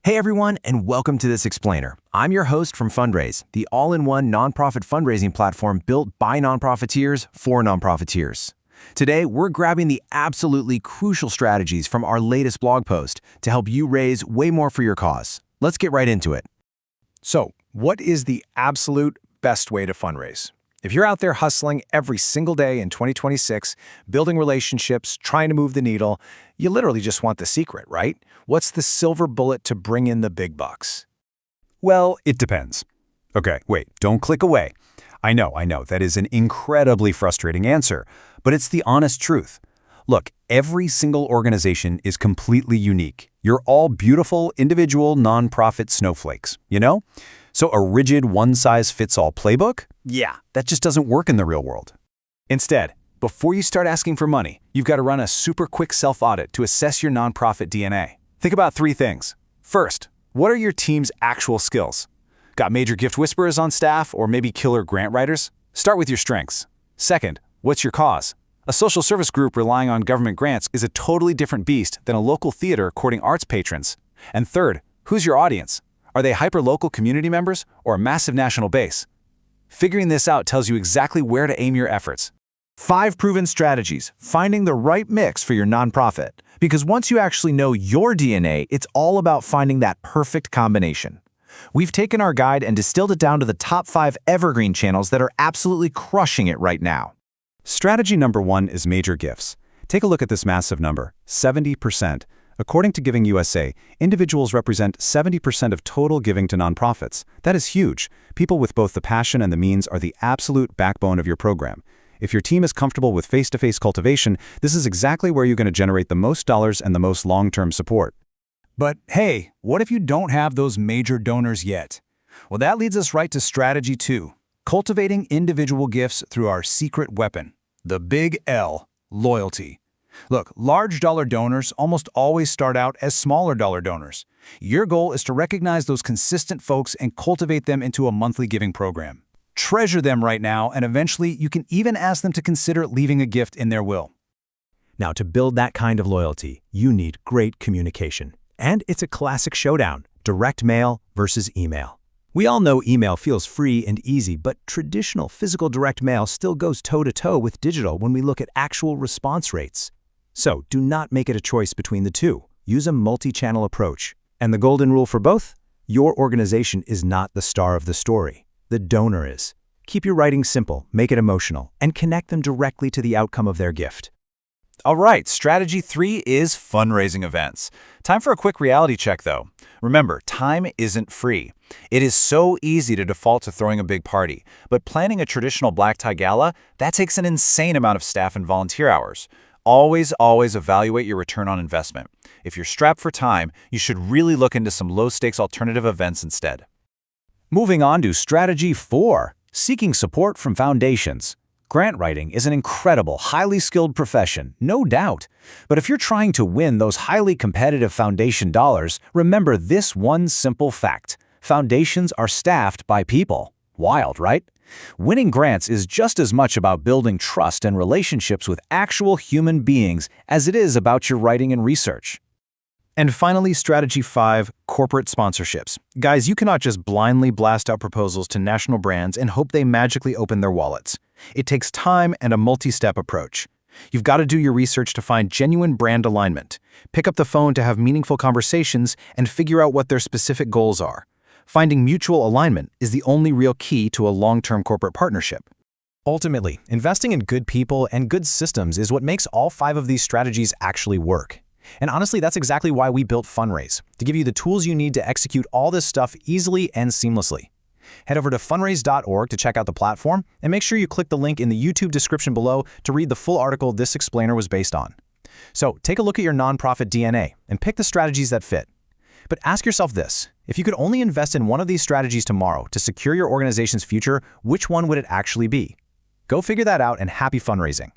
Hey everyone, and welcome to This Explainer. I'm your host from Fundraise, the all-in-one nonprofit fundraising platform built by nonprofiteers for nonprofiteers. Today, we're grabbing the absolutely crucial strategies from our latest blog post to help you raise way more for your cause. Let's get right into it. So, what is the absolute best way to fundraise? If you're out there hustling every single day in 2026, building relationships, trying to move the needle, you literally just want the secret, right? What's the silver bullet to bring in the big bucks? Well, it depends. Okay, wait, don't click away. I know, that is an incredibly frustrating answer, but it's the honest truth. Look, every single organization is completely unique. You're all beautiful, individual, nonprofit snowflakes, you know? So a rigid one-size-fits-all playbook? Yeah, that just doesn't work in the real world. Instead, before you start asking for money, you've got to run a super quick self-audit to assess your nonprofit DNA. Think about three things. First, what are your team's actual skills? Got major gift whisperers on staff or maybe killer grant writers? Start with your strengths. Second, what's your cause? A social service group relying on government grants is a totally different beast than a local theater courting arts patrons. And third, who's your audience? Are they hyper-local community members or a massive national base? Figuring this out tells you exactly where to aim your efforts. 5 proven strategies, finding the right mix for your nonprofit. Because once you actually know your DNA, it's all about finding that perfect combination. We've taken our guide and distilled it down to the top 5 evergreen channels that are absolutely crushing it right now. Strategy number 1 is major gifts. Take a look at this massive number, 70%. According to Giving USA, individuals represent 70% of total giving to nonprofits. That is huge. People with both the passion and the means are the absolute backbone of your program. If your team is comfortable with face-to-face cultivation, this is exactly where you're going to generate the most dollars and the most long-term support. But hey, what if you don't have those major donors yet? Well, that leads us right to strategy 2, cultivating individual gifts through our secret weapon, the big L, loyalty. Look, large dollar donors almost always start out as smaller dollar donors. Your goal is to recognize those consistent folks and cultivate them into a monthly giving program. Treasure them right now, and eventually you can even ask them to consider leaving a gift in their will. Now, to build that kind of loyalty, you need great communication. And it's a classic showdown, direct mail versus email. We all know email feels free and easy, but traditional physical direct mail still goes toe-to-toe with digital when we look at actual response rates. So do not make it a choice between the two. Use a multi-channel approach. And the golden rule for both? Your organization is not the star of the story. The donor is. Keep your writing simple, make it emotional, and connect them directly to the outcome of their gift. All right, strategy 3 is fundraising events. Time for a quick reality check, though. Remember, time isn't free. It is so easy to default to throwing a big party, but planning a traditional black tie gala, that takes an insane amount of staff and volunteer hours. Always evaluate your return on investment. If you're strapped for time, you should really look into some low-stakes alternative events instead. Moving on to strategy 4, seeking support from foundations. Grant writing is an incredible, highly skilled profession, no doubt. But if you're trying to win those highly competitive foundation dollars, remember this one simple fact. Foundations are staffed by people. Wild, right? Winning grants is just as much about building trust and relationships with actual human beings as it is about your writing and research. And finally, strategy 5, corporate sponsorships. Guys, you cannot just blindly blast out proposals to national brands and hope they magically open their wallets. It takes time and a multi-step approach. You've got to do your research to find genuine brand alignment, pick up the phone to have meaningful conversations, and figure out what their specific goals are. Finding mutual alignment is the only real key to a long-term corporate partnership. Ultimately, investing in good people and good systems is what makes all 5 of these strategies actually work. And honestly, that's exactly why we built Fundraise, to give you the tools you need to execute all this stuff easily and seamlessly. Head over to fundraise.org to check out the platform, and make sure you click the link in the YouTube description below to read the full article this explainer was based on. So take a look at your nonprofit DNA and pick the strategies that fit. But ask yourself this, if you could only invest in one of these strategies tomorrow to secure your organization's future, which one would it actually be? Go figure that out, and happy fundraising.